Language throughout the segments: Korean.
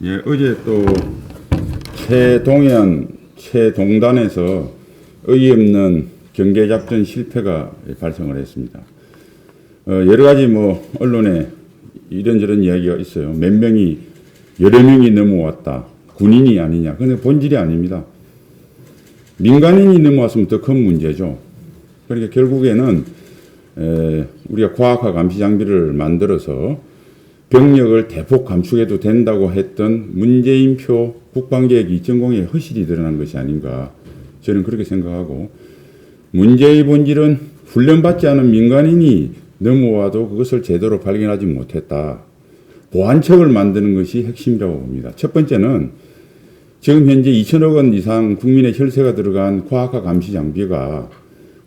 예, 어제 또 최동단에서 어이없는 경계작전 실패가 발생을 했습니다. 여러 가지 언론에 이런저런 이야기가 있어요. 몇 명이, 여러 명이 넘어왔다. 군인이 아니냐. 근데 본질이 아닙니다. 민간인이 넘어왔으면 더 큰 문제죠. 그러니까 결국에는 우리가 과학화 감시 장비를 만들어서 병력을 대폭 감축해도 된다고 했던 문재인표 국방계획 2.0의 허실이 드러난 것이 아닌가, 저는 그렇게 생각하고, 문제의 본질은 훈련받지 않은 민간인이 넘어와도 그것을 제대로 발견하지 못했다. 보안책을 만드는 것이 핵심이라고 봅니다. 첫 번째는 지금 현재 2천억 원 이상 국민의 혈세가 들어간 과학화 감시 장비가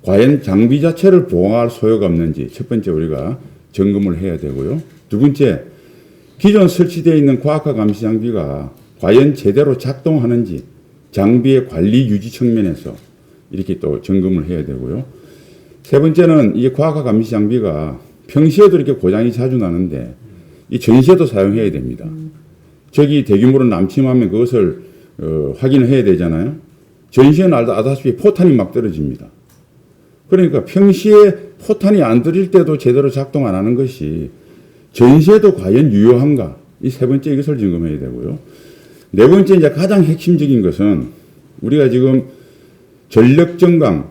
과연 장비 자체를 보호할 소요가 없는지 첫 번째 우리가 점검을 해야 되고요. 두 번째, 기존 설치되어 있는 과학화 감시 장비가 과연 제대로 작동하는지 장비의 관리 유지 측면에서 이렇게 또 점검을 해야 되고요. 세 번째는 이 과학화 감시 장비가 평시에도 이렇게 고장이 자주 나는데 이 전시에도 사용해야 됩니다. 적이 대규모로 남침하면 그것을 확인을 해야 되잖아요. 전시에는 알다시피 포탄이 막 떨어집니다. 그러니까 평시에 포탄이 안 들릴 때도 제대로 작동 안 하는 것이 전시에도 과연 유효한가? 이 세 번째 이것을 점검해야 되고요. 네 번째 이제 가장 핵심적인 것은 우리가 지금 전력 정강,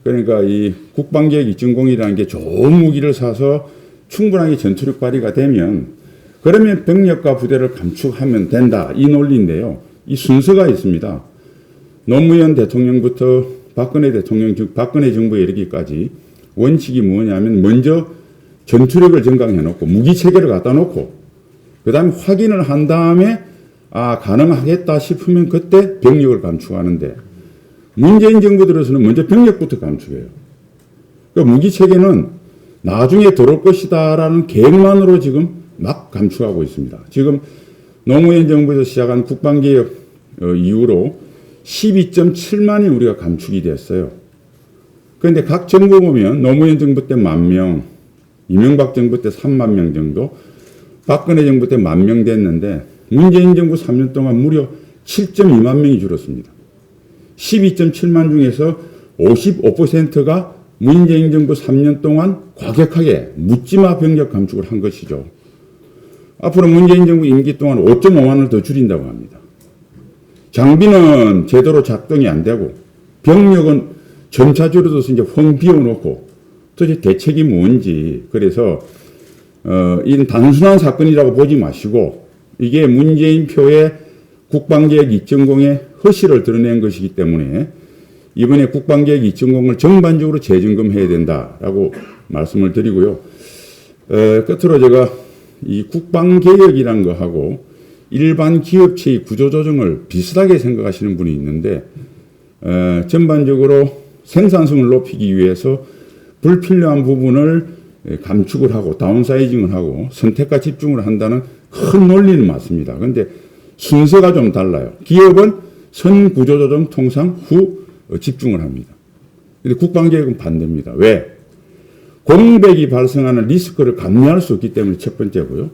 그러니까 이 국방계획 2.0이라는 게 좋은 무기를 사서 충분하게 전투력 발휘가 되면 그러면 병력과 부대를 감축하면 된다. 이 논리인데요. 이 순서가 있습니다. 노무현 대통령부터 박근혜 대통령, 즉 박근혜 정부에 이르기까지 원칙이 뭐냐면 먼저 전투력을 증강해 놓고 무기 체계를 갖다 놓고 그 다음에 확인을 한 다음에 가능하겠다 싶으면 그때 병력을 감축하는데, 문재인 정부 들어서는 먼저 병력부터 감축해요. 그러니까 무기 체계는 나중에 들어올 것이다라는 계획만으로 지금 막 감축하고 있습니다. 지금 노무현 정부에서 시작한 국방개혁 이후로 12.7만이 우리가 감축이 됐어요. 그런데 각 정부 보면 노무현 정부 때 10,000명, 이명박 정부 때 3만 명 정도, 박근혜 정부 때 10,000명 됐는데 문재인 정부 3년 동안 무려 7.2만 명이 줄었습니다. 12.7만 중에서 55%가 문재인 정부 3년 동안 과격하게 묻지마 병력 감축을 한 것이죠. 앞으로 문재인 정부 임기 동안 5.5만을 더 줄인다고 합니다. 장비는 제대로 작동이 안 되고 병력은 점차 줄어들어서 이제 펑 비워놓고 도대체 대책이 뭔지, 그래서 이런 단순한 사건이라고 보지 마시고 이게 문재인표의 국방계획 2.0의 허실을 드러낸 것이기 때문에 이번에 국방계획 2.0을 전반적으로 재점검해야 된다라고 말씀을 드리고요. 끝으로 제가 이 국방개혁이란 거하고 일반 기업체의 구조조정을 비슷하게 생각하시는 분이 있는데, 전반적으로 생산성을 높이기 위해서 불필요한 부분을 감축을 하고 다운사이징을 하고 선택과 집중을 한다는 큰 논리는 맞습니다. 그런데 순서가 좀 달라요. 기업은 선 구조조정 통상 후 집중을 합니다. 그런데 국방개혁은 반대입니다. 왜? 공백이 발생하는 리스크를 감내할 수 없기 때문에 첫 번째고요.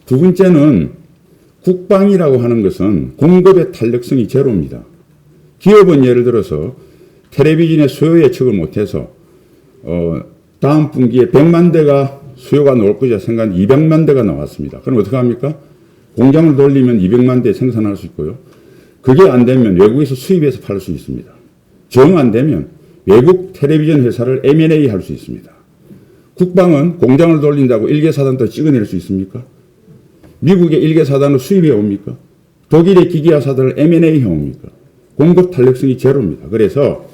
두 번째는 국방이라고 하는 것은 공급의 탄력성이 제로입니다. 기업은 예를 들어서 텔레비전의 수요 예측을 못해서 다음 분기에 100만 대가 수요가 나올 것이라 생각하는 200만 대가 나왔습니다. 그럼 어떻게 합니까? 공장을 돌리면 200만 대 생산할 수 있고요. 그게 안 되면 외국에서 수입해서 팔 수 있습니다. 정 안 되면 외국 텔레비전 회사를 M&A 할 수 있습니다. 국방은 공장을 돌린다고 일개 사단도 찍어낼 수 있습니까? 미국의 일개 사단을 수입해 옵니까? 독일의 기계화 사단을 M&A 해 옵니까? 공급 탄력성이 제로입니다. 그래서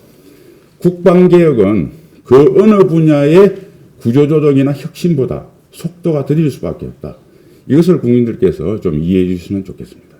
국방개혁은 그 어느 분야의 구조조정이나 혁신보다 속도가 더딜 수밖에 없다. 이것을 국민들께서 좀 이해해 주시면 좋겠습니다.